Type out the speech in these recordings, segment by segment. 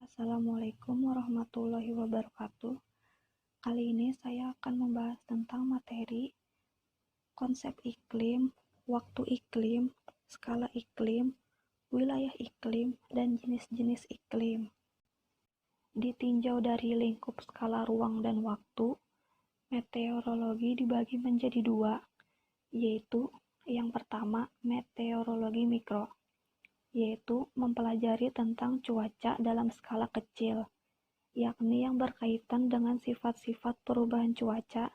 Assalamualaikum warahmatullahi wabarakatuh. Kali ini saya akan membahas tentang materi konsep iklim, waktu iklim, skala iklim, wilayah iklim, dan jenis-jenis iklim. Ditinjau dari lingkup skala ruang dan waktu, meteorologi dibagi menjadi dua, yaitu yang pertama meteorologi mikro, yaitu mempelajari tentang cuaca dalam skala kecil, yakni yang berkaitan dengan sifat-sifat perubahan cuaca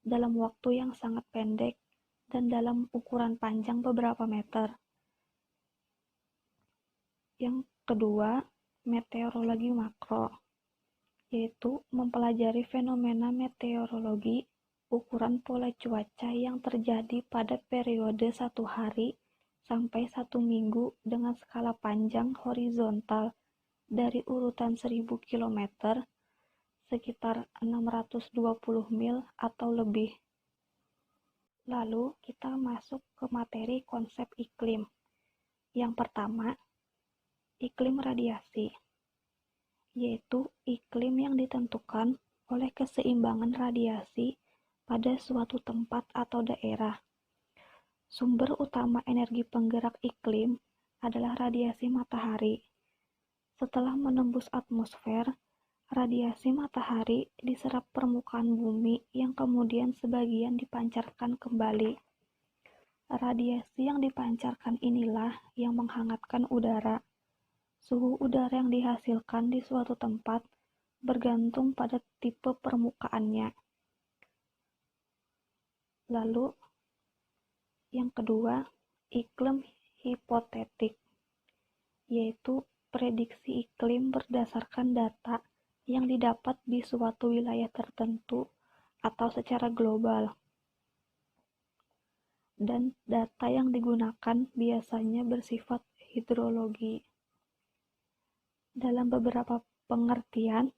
dalam waktu yang sangat pendek dan dalam ukuran panjang beberapa meter. Yang kedua, meteorologi makro, yaitu mempelajari fenomena meteorologi, ukuran pola cuaca yang terjadi pada periode 1 hari sampai 1 minggu dengan skala panjang horizontal dari urutan 1000 km sekitar 620 mil atau lebih. Lalu kita masuk ke materi konsep iklim. Yang pertama, iklim radiasi, yaitu iklim yang ditentukan oleh keseimbangan radiasi pada suatu tempat atau daerah. Sumber utama energi penggerak iklim adalah radiasi matahari. Setelah menembus atmosfer, radiasi matahari diserap permukaan bumi yang kemudian sebagian dipancarkan kembali. Radiasi yang dipancarkan inilah yang menghangatkan udara. Suhu udara yang dihasilkan di suatu tempat bergantung pada tipe permukaannya. Lalu, yang kedua, iklim hipotetik, yaitu prediksi iklim berdasarkan data yang didapat di suatu wilayah tertentu atau secara global. Dan data yang digunakan biasanya bersifat hidrologi. Dalam beberapa pengertian,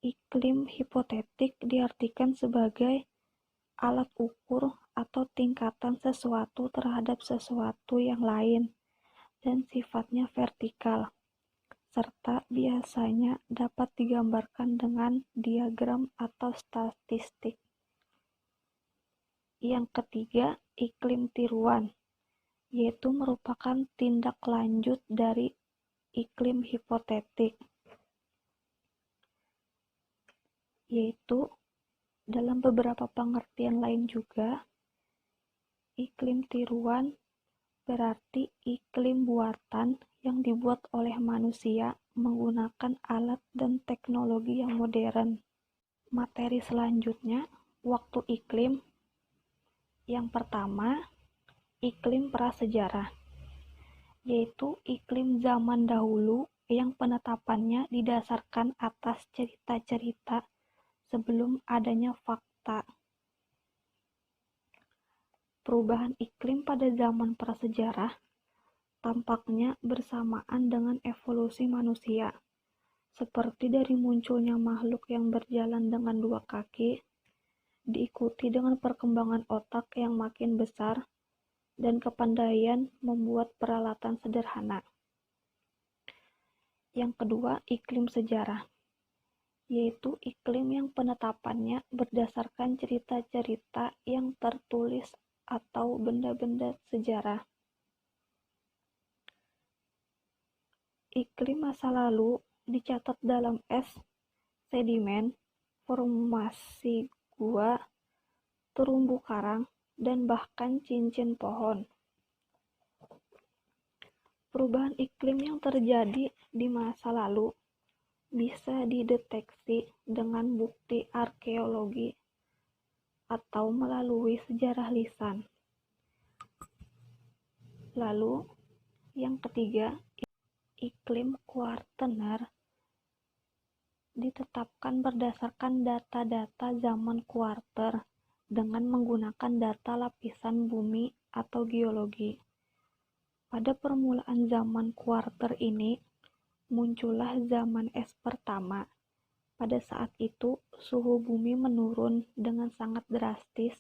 iklim hipotetik diartikan sebagai alat ukur atau tingkatan sesuatu terhadap sesuatu yang lain dan sifatnya vertikal, serta biasanya dapat digambarkan dengan diagram atau statistik. Yang ketiga, iklim tiruan, yaitu merupakan tindak lanjut dari iklim hipotetik, yaitu dalam beberapa pengertian lain juga, iklim tiruan berarti iklim buatan yang dibuat oleh manusia menggunakan alat dan teknologi yang modern. Materi selanjutnya, waktu iklim. Yang pertama, iklim prasejarah, yaitu iklim zaman dahulu yang penetapannya didasarkan atas cerita-cerita sebelum adanya fakta. Perubahan iklim pada zaman prasejarah tampaknya bersamaan dengan evolusi manusia, seperti dari munculnya makhluk yang berjalan dengan 2 kaki, diikuti dengan perkembangan otak yang makin besar dan kepandaian membuat peralatan sederhana. Yang kedua, iklim sejarah, yaitu iklim yang penetapannya berdasarkan cerita-cerita yang tertulis atau benda-benda sejarah. Iklim masa lalu dicatat dalam es, sedimen, formasi gua, terumbu karang, dan bahkan cincin pohon. Perubahan iklim yang terjadi di masa lalu bisa dideteksi dengan bukti arkeologi atau melalui sejarah lisan. Lalu, yang ketiga, iklim kuartener ditetapkan berdasarkan data-data zaman kuarter dengan menggunakan data lapisan bumi atau geologi. Pada permulaan zaman kuarter ini, muncullah zaman es pertama. Pada saat itu, suhu bumi menurun dengan sangat drastis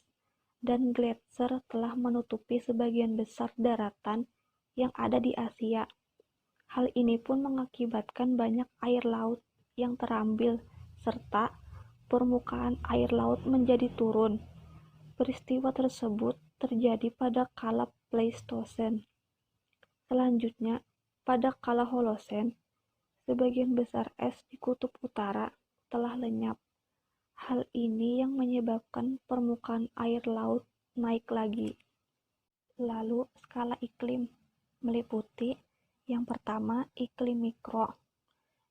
dan gletser telah menutupi sebagian besar daratan yang ada di Asia. Hal ini pun mengakibatkan banyak air laut yang terambil, serta permukaan air laut menjadi turun. Peristiwa tersebut terjadi pada kala Pleistosen. Selanjutnya, pada kala Holosen, sebagian besar es di kutub utara telah lenyap. Hal ini yang menyebabkan permukaan air laut naik lagi. Lalu, skala iklim meliputi yang pertama, iklim mikro,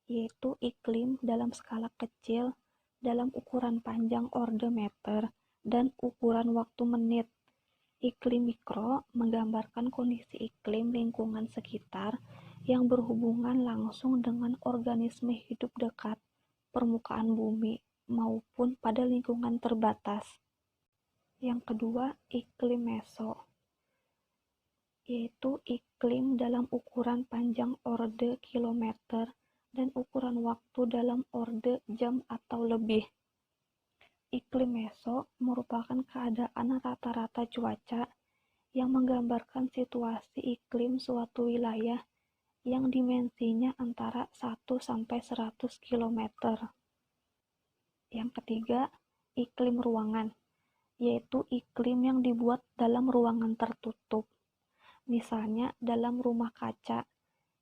yaitu iklim dalam skala kecil dalam ukuran panjang orde meter dan ukuran waktu menit. Iklim mikro menggambarkan kondisi iklim lingkungan sekitar yang berhubungan langsung dengan organisme hidup dekat permukaan bumi maupun pada lingkungan terbatas. Yang kedua, iklim meso, yaitu iklim dalam ukuran panjang orde kilometer dan ukuran waktu dalam orde jam atau lebih. Iklim meso merupakan keadaan rata-rata cuaca yang menggambarkan situasi iklim suatu wilayah yang dimensinya antara 1-100 km. Yang ketiga, iklim ruangan, yaitu iklim yang dibuat dalam ruangan tertutup, misalnya dalam rumah kaca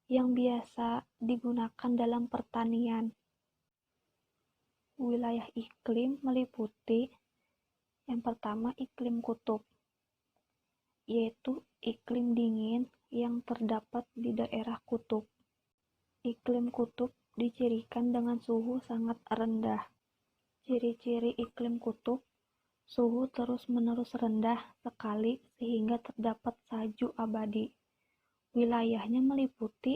yang biasa digunakan dalam pertanian. Wilayah iklim meliputi yang pertama, iklim kutub, yaitu iklim dingin yang terdapat di daerah kutub. Iklim kutub dicirikan dengan suhu sangat rendah. Ciri-ciri iklim kutub: suhu terus-menerus rendah sekali sehingga terdapat salju abadi. Wilayahnya meliputi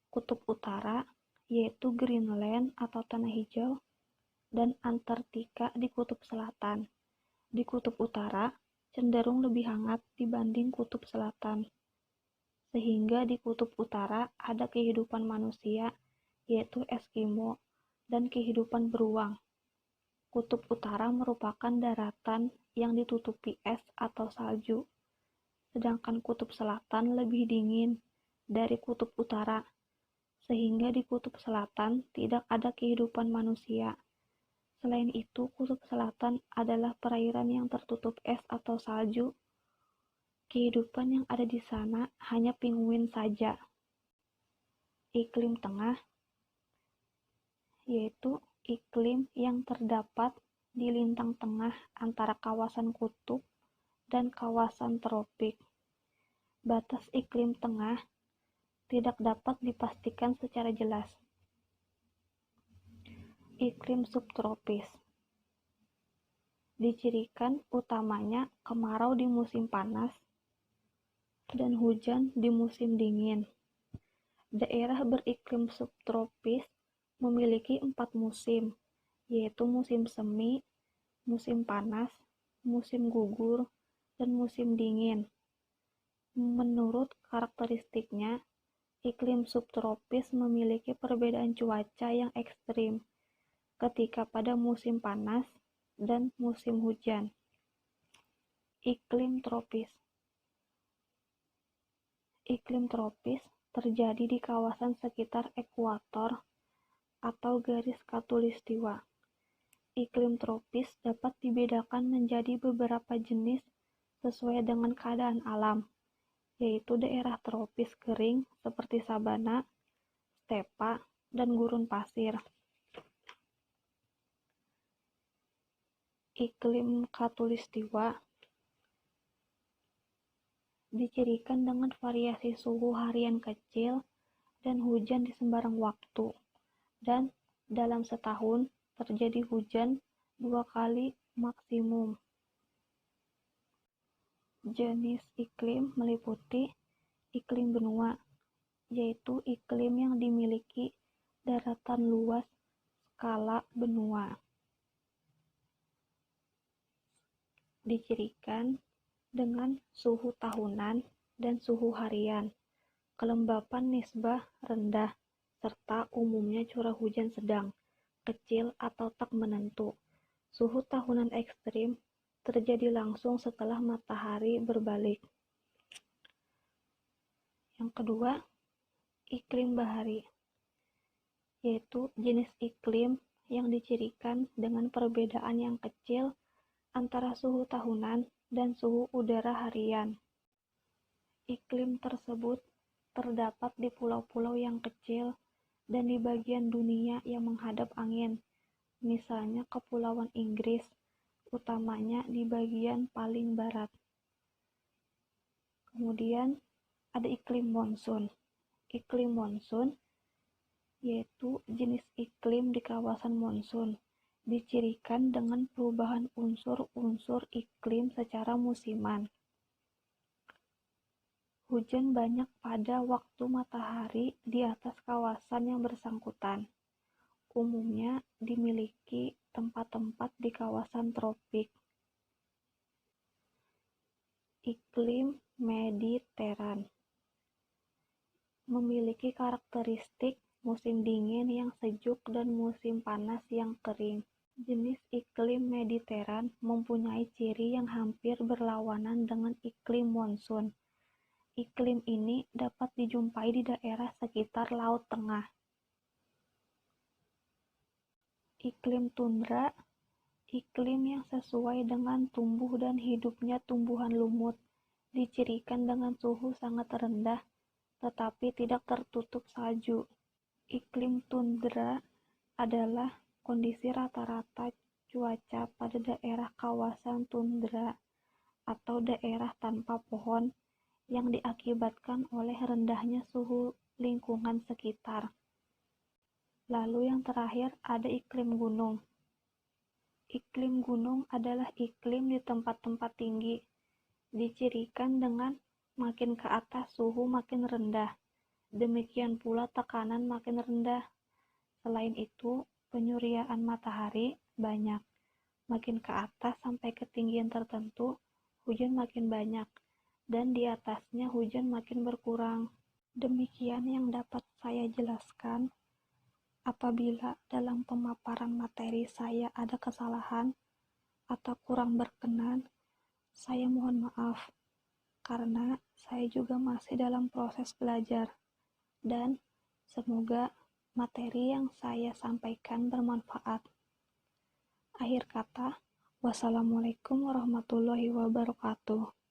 kutub utara, yaitu Greenland atau tanah hijau, dan Antartika di kutub selatan. Di kutub utara cenderung lebih hangat dibanding kutub selatan, sehingga di kutub utara ada kehidupan manusia, yaitu Eskimo, dan kehidupan beruang. Kutub utara merupakan daratan yang ditutupi es atau salju, sedangkan kutub selatan lebih dingin dari kutub utara, sehingga di kutub selatan tidak ada kehidupan manusia. Selain itu, kutub selatan adalah perairan yang tertutup es atau salju. Kehidupan yang ada di sana hanya penguin saja. Iklim tengah, yaitu iklim yang terdapat di lintang tengah antara kawasan kutub dan kawasan tropik. Batas iklim tengah tidak dapat dipastikan secara jelas. Iklim subtropis dicirikan utamanya kemarau di musim panas dan hujan di musim dingin. Daerah beriklim subtropis memiliki 4 musim, yaitu musim semi, musim panas, musim gugur, dan musim dingin. Menurut karakteristiknya, iklim subtropis memiliki perbedaan cuaca yang ekstrim ketika pada musim panas dan musim hujan. Iklim tropis. Iklim tropis terjadi di kawasan sekitar ekuator atau garis khatulistiwa. Iklim tropis dapat dibedakan menjadi beberapa jenis sesuai dengan keadaan alam, yaitu daerah tropis kering seperti sabana, stepa, dan gurun pasir. Iklim khatulistiwa dicirikan dengan variasi suhu harian kecil dan hujan di sembarang waktu, dan dalam setahun terjadi hujan 2 kali maksimum. Jenis iklim meliputi iklim benua, yaitu iklim yang dimiliki daratan luas skala benua. Dicirikan dengan suhu tahunan dan suhu harian, kelembapan nisbah rendah, serta umumnya curah hujan sedang, kecil atau tak menentu. Suhu tahunan ekstrim terjadi langsung setelah matahari berbalik. Yang kedua, iklim bahari, yaitu jenis iklim yang dicirikan dengan perbedaan yang kecil antara suhu tahunan dan suhu udara harian. Iklim tersebut terdapat di pulau-pulau yang kecil dan di bagian dunia yang menghadap angin, misalnya Kepulauan Inggris, utamanya di bagian paling barat. Kemudian ada iklim monsun. Iklim monsun yaitu jenis iklim di kawasan monsun, dicirikan dengan perubahan unsur-unsur iklim secara musiman. Hujan banyak pada waktu matahari di atas kawasan yang bersangkutan. Umumnya dimiliki tempat-tempat di kawasan tropik. Iklim Mediteran memiliki karakteristik musim dingin yang sejuk dan musim panas yang kering. Jenis iklim Mediteran mempunyai ciri yang hampir berlawanan dengan iklim monsun. Iklim ini dapat dijumpai di daerah sekitar Laut Tengah. Iklim tundra, iklim yang sesuai dengan tumbuh dan hidupnya tumbuhan lumut, dicirikan dengan suhu sangat rendah tetapi tidak tertutup salju. Iklim tundra adalah kondisi rata-rata cuaca pada daerah kawasan tundra atau daerah tanpa pohon yang diakibatkan oleh rendahnya suhu lingkungan sekitar. Lalu yang terakhir ada iklim gunung. Iklim gunung adalah iklim di tempat-tempat tinggi, dicirikan dengan makin ke atas suhu makin rendah, demikian pula tekanan makin rendah. Selain itu, penyuriaan matahari banyak, makin ke atas sampai ketinggian tertentu, hujan makin banyak, dan di atasnya hujan makin berkurang. Demikian yang dapat saya jelaskan. Apabila dalam pemaparan materi saya ada kesalahan atau kurang berkenan, saya mohon maaf, karena saya juga masih dalam proses belajar, dan semoga materi yang saya sampaikan bermanfaat. Akhir kata, wassalamualaikum warahmatullahi wabarakatuh.